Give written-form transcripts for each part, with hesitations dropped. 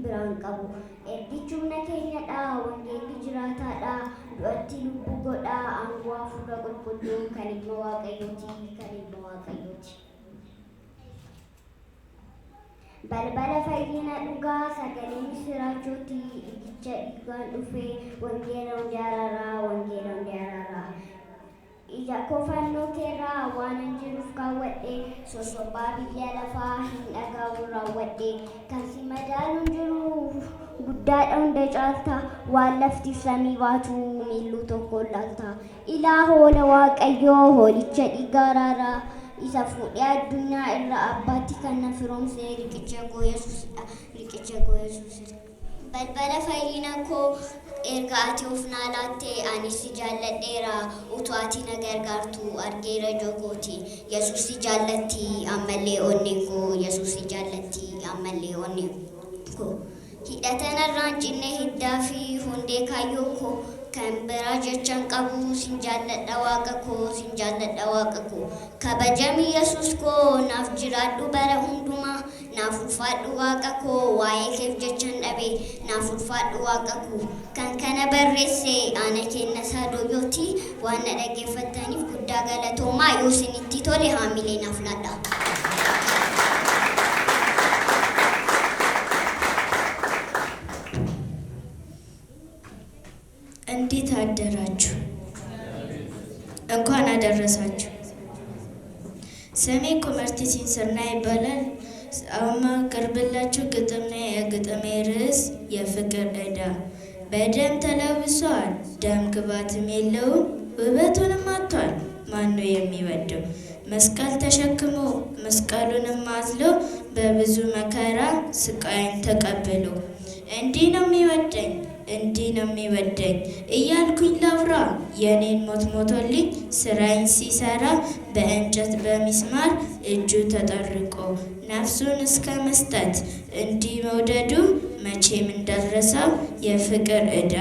biraan qabu eebbichumna keenyadha wangeelli jiraataadha du'atti lubbuu godha aangoo hafuura qulqulluu kan ilma waaqayyooti balbala fayyina dhugaa sagalee misiraachooti igicha dhiigaan dhufee wangeela hundi araaraa ija kofannoo keerraa waan jiruuf kaawwadhe sosobaa biyya lafaa hin dhaga'u raawwadhe kan si madaaluun jiru guddaadha hunda caalta waan lafti samii baatu miilluu tokko laalta ilaa hoola waaqayyoo hoolicha dhiigaa araaraa isa fuudhee addunyaa irra abbaatti kan na firoomsee riqicha koo Yesuusidha balbala fayyina koo erga ati of naa laatte ani si jaalladheera utuu ati na gargaartu argeera jokooti Yesuusi jaallatti ammallee onneen koo Yesuusi jaallatti ammallee onneen koo hidhatanarraan cinne hiddaa fi hundee kaayyoo koo kan biraa jechaan qabu sin jaalladha waaqa koo kabajami Yesuus koo naaf jiraadhu bara hundumaa naaf ulfaadhu waaqa koo waa'ee keef jechaan dhabe naaf ulfaadhu waaqa koo kan kana barreesse ana kenna saadooyooti waan na dhaggeeffataniif guddaa galatoomaa yoo isinitti tole haamilee naaf laadha. እንዴት አደራችሁ? እንኳን አደረሳችሁ። ስሜ ኮመርቲ ሲንሰርና ይባላል። አሁን ማቀርብላችሁ ግጥም ነው። የግጥሜ ርዕስ የፍቅር ዕዳ። በደም ተለውሷል፣ ደም ግባትም የለውም፣ ውበቱንም አጥቷል። ማን ነው የሚወደው? መስቀል ተሸክሞ መስቀሉንም አዝሎ በብዙ መከራ ስቃይን ተቀብሎ እንዲህ ነው የሚወደኝ እያልኩኝ ላውራ የኔን ሞት ሞቶልኝ ስራዬን ሲሰራ በእንጨት በሚስማር እጁ ተጠርቆ ነፍሱን እስከ መስጠት እንዲህ መውደዱ መቼም እንዳልረሳው የፍቅር ዕዳ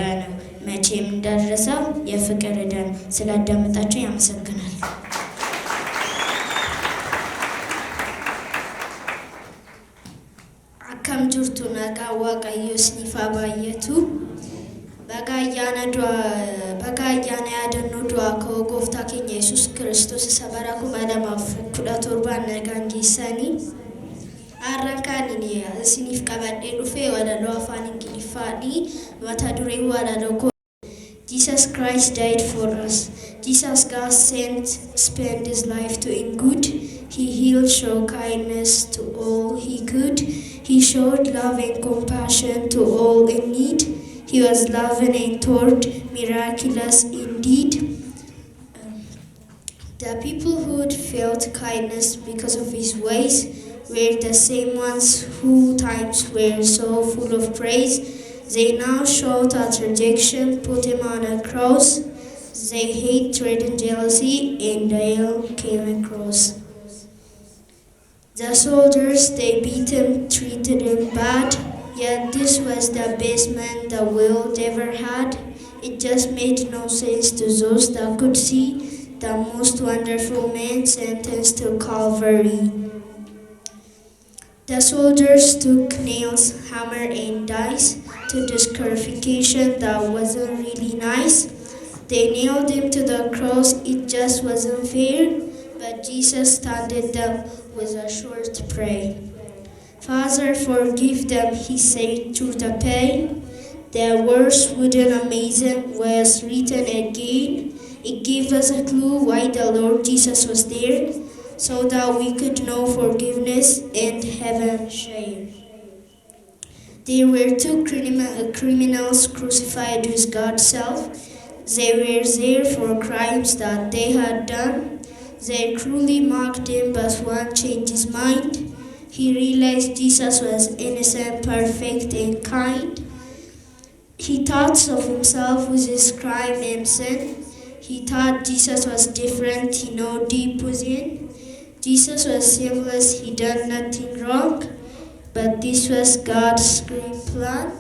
ነው። ስላዳመጣችሁ ያመሰግናል። akkam jirtu nagaa waaqayyo isiniif haa baay'atu. Baga ayyaana yaadannoo du'aa ka'uu gooftaa keenya Yesuus Kiristoos isa bara 2017 nagaan geessanii har'aan kaaniin isiniif qabadhee dhufee walaloo afaan Ingiliffaadhi mata dureen walaloo koo Jesus Christ died for us. Jesus God spent his life doing good. He healed, showed kindness to all he could. He showed love and compassion to all in need. He was loving and taught, miraculous indeed. The people who felt kindness because of his ways were the same ones who times were so full of praise. They now shout at rejection, put him on a cross. They hatred and jealousy, and nail came across. The soldiers, they beat him, treated him bad. Yet this was the best man the world ever had. It just made no sense to those that could see the most wonderful man sentenced to Calvary. The soldiers took nails, hammer and dice to this crucifixion that wasn't really nice. They nailed him to the cross, it just wasn't fair. But Jesus standed them with a short prayer. Father, forgive them, he said through the pain. Their words wouldn't amaze him was written again. It gave us a clue why the Lord Jesus was there, so that we could know forgiveness and heaven share. There were two criminals crucified with God's self. They were there for crimes that they had done. They cruelly mocked him, but one changed his mind. He realized Jesus was innocent, perfect, and kind. He thought of himself with his crime and sin. He thought Jesus was different, he know deep within. Jesus was sinless, he done nothing wrong. But this was God's great plan.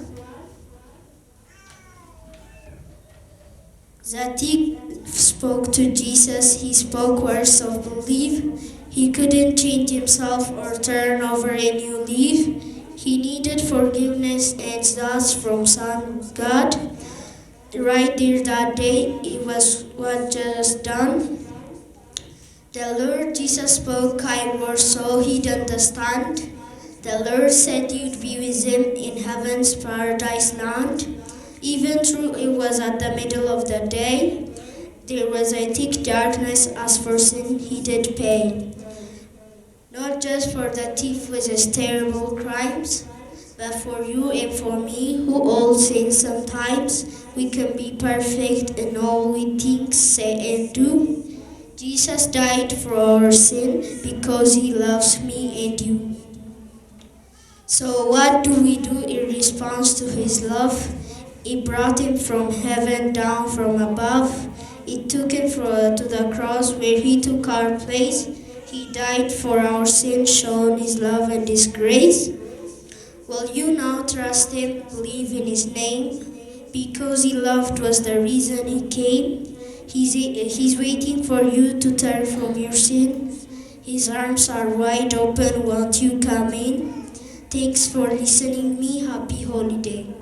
That he spoke to Jesus, he spoke words of belief. He couldn't change himself or turn over a new leaf. He needed forgiveness and thus from Son God. Right there that day, it was what just done. The Lord Jesus spoke kind words so he'd understand. The Lord said you'd be with him in heaven's paradise land. Even though it was at the middle of the day, there was a thick darkness as for sin he did pay. Not just for the thief with his terrible crimes, but for you and for me who all sin sometimes. We can be perfect in all we think, say and do. Jesus died for our sin because he loves me and you. So what do we do in response to his love? It brought him from heaven down from above. It took him to the cross where he took our place. He died for our sins, showing his love and his grace. Will you now trust him, believe in his name? Because he loved was the reason he came. He's waiting for you to turn from your sin. His arms are wide open, won't you come in? Thanks for listening me. Happy holiday.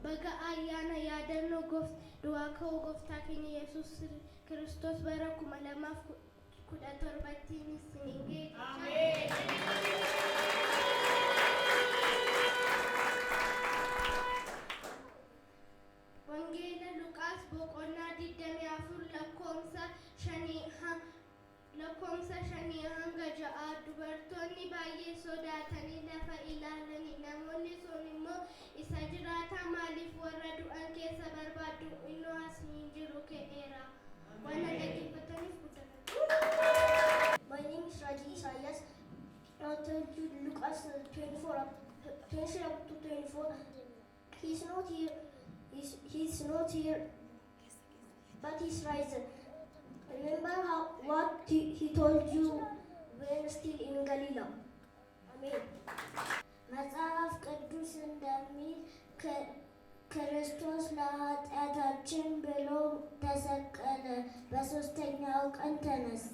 Baga ayyaana yaadannoo du'aa ka'uu gooftaa keenya Yesuus Kiristoos bara 2017 isiniin ga'e. Wangeela Luqaas boqonnaa 24 lakkoomsa 5 hanga 6. Dubartoonni baay'ee sodaatanii lafa ilaalanii, namoonni sun immoo isa jiraataa maaliif warra du'an keessa barbaaddu? Innoo as hin jiru ka'eera. Waan dhaggeeffataniif guddatanii. My name is Raji Isaias. I'll tell you Lucas 24 up to 24. He's not here. He's not here, but he's risen. Remember what he told you when still in Galilee. Amen. መጽሐፍ ቅዱስ እንደሚል ክርስቶስ ለኃጢአታችን ብሎ ተሰቀለ፣ በሦስተኛው ቀን ተነሳ።